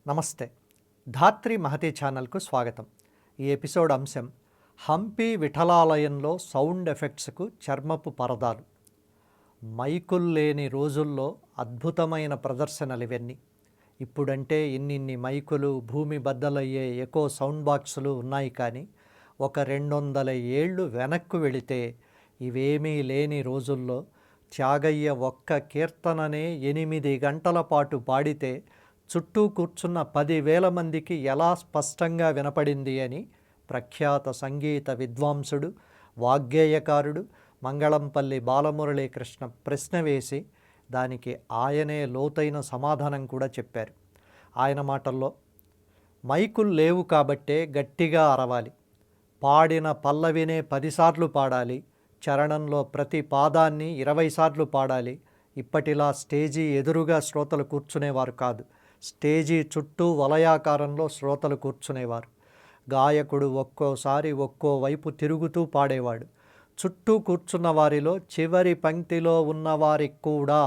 నమస్తే. ధాత్రి మహతి ఛానల్కు స్వాగతం. ఈ ఎపిసోడ్ అంశం హంపి విఠలాలయంలో సౌండ్ ఎఫెక్ట్స్కు చర్మపు పరదాలు. మైకులు లేని రోజుల్లో అద్భుతమైన ప్రదర్శనలు ఇవన్నీ. ఇప్పుడంటే ఇన్నిన్ని మైకులు, భూమి బద్దలయ్యే ఎకో సౌండ్ బాక్సులు ఉన్నాయి. కానీ ఒక 200 ఏళ్ళు వెనక్కు వెళితే ఇవేమీ లేని రోజుల్లో త్యాగయ్య ఒక్క కీర్తననే 8 గంటల పాటు పాడితే చుట్టూ కూర్చున్న 10,000 మందికి ఎలా స్పష్టంగా వినపడింది అని ప్రఖ్యాత సంగీత విద్వాంసుడు, వాగ్గేయకారుడు మంగళంపల్లి బాలమురళీకృష్ణ ప్రశ్న వేసి దానికి ఆయనే లోతైన సమాధానం కూడా చెప్పారు. ఆయన మాటల్లో, మైకులు లేవు కాబట్టే గట్టిగా అరవాలి, పాడిన పల్లవినే 10 సార్లు పాడాలి, చరణంలో ప్రతి పాదాన్ని 20 సార్లు పాడాలి. ఇప్పటిలా స్టేజీ ఎదురుగా శ్రోతలు కూర్చునేవారు కాదు. స్టేజీ చుట్టూ వలయాకారంలో శ్రోతలు కూర్చునేవారు. గాయకుడు ఒక్కోసారి ఒక్కో వైపు తిరుగుతూ పాడేవాడు. చుట్టూ కూర్చున్న వారిలో చివరి పంక్తిలో ఉన్నవారికి కూడా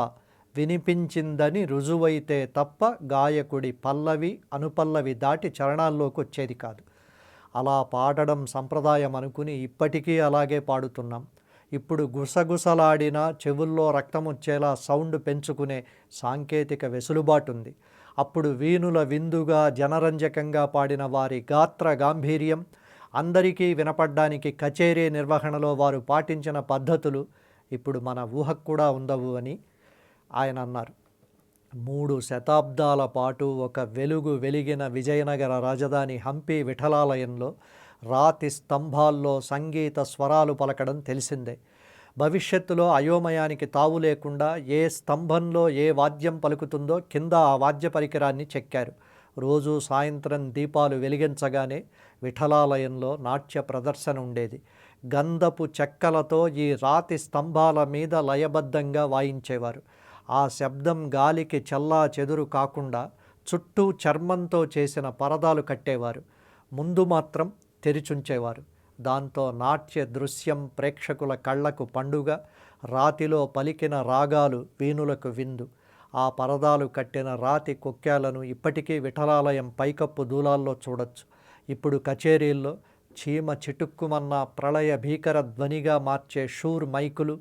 వినిపించిందని రుజువైతే తప్ప గాయకుడి పల్లవి, అనుపల్లవి దాటి చరణాల్లోకి వచ్చేది కాదు. అలా పాడడం సంప్రదాయం అనుకుని ఇప్పటికీ అలాగే పాడుతున్నాం. ఇప్పుడు గుసగుసలాడినా చెవుల్లో రక్తం వచ్చేలా సౌండ్ పెంచుకునే సాంకేతిక వెసులుబాటు ఉంది. అప్పుడు వీణుల విందుగా జనరంజకంగా పాడిన వారి గాత్ర గాంభీర్యం, అందరికీ వినపడ్డానికి కచేరీ నిర్వహణలో వారు పాటించిన పద్ధతులు ఇప్పుడు మన ఊహకు కూడా ఉండవు అని ఆయన అన్నారు. 3 శతాబ్దాల పాటు ఒక వెలుగు వెలిగిన విజయనగర రాజధాని హంపి విఠలాలయంలో రాతి స్తంభాల్లో సంగీత స్వరాలు పలకడం తెలిసిందే. భవిష్యత్తులో అయోమయానికి తావు లేకుండా ఏ స్తంభంలో ఏ వాద్యం పలుకుతుందో కింద ఆ వాద్య పరికరాన్ని చెక్కారు. రోజు సాయంత్రం దీపాలు వెలిగించగానే విఠలాలయంలో నాట్య ప్రదర్శన ఉండేది. గంధపు చెక్కలతో ఈ రాతి స్తంభాల మీద లయబద్ధంగా వాయించేవారు. ఆ శబ్దం గాలికి చెల్లా చెదురు కాకుండా చుట్టూ చర్మంతో చేసిన పరదాలు కట్టేవారు. ముందు మాత్రం తెరిచుంచేవారు. దాంతో నాట్య దృశ్యం ప్రేక్షకుల కళ్లకు పండుగ, రాతిలో పలికిన రాగాలు వీణులకు విందు. ఆ పరదాలు కట్టిన రాతి కొక్కేలను ఇప్పటికీ విఠలాలయం పైకప్పు దూలాల్లో చూడొచ్చు. ఇప్పుడు కచేరీల్లో చీమ చిటుక్కుమన్న ప్రళయ భీకర ధ్వనిగా మార్చే షూర్ మైకులు,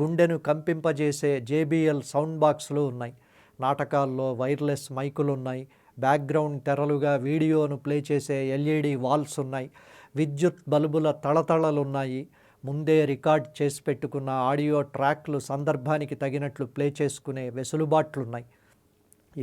గుండెను కంపింపజేసే JBL సౌండ్ బాక్సులు ఉన్నాయి. నాటకాల్లో వైర్లెస్ మైకులున్నాయి. బ్యాక్గ్రౌండ్ తెరలుగా వీడియోను ప్లే చేసే LED వాల్స్ ఉన్నాయి. విద్యుత్ బల్బుల తళతళలున్నాయి. ముందే రికార్డ్ చేసి పెట్టుకున్న ఆడియో ట్రాక్లు సందర్భానికి తగినట్లు ప్లే చేసుకునే వెసులుబాట్లున్నాయి.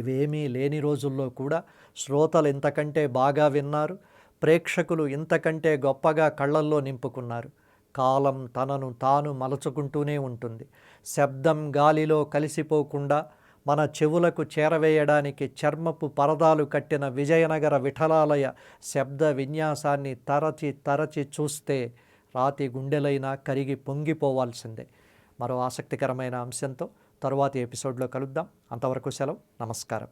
ఇవేమీ లేని రోజుల్లో కూడా శ్రోతలు ఇంతకంటే బాగా విన్నారు. ప్రేక్షకులు ఇంతకంటే గొప్పగా కళ్ళల్లో నింపుకున్నారు. కాలం తనను తాను మలచుకుంటూనే ఉంటుంది. శబ్దం గాలిలో కలిసిపోకుండా మన చెవులకు చేరవేయడానికి చర్మపు పరదాలు కట్టిన విజయనగర విఠలాలయ శబ్ద విన్యాసాన్ని తరచి చూస్తే రాతి గుండెలైనా కరిగి పొంగిపోవాల్సిందే. మరో ఆసక్తికరమైన అంశంతో తరువాతి ఎపిసోడ్లో కలుద్దాం. అంతవరకు సెలవు. నమస్కారం.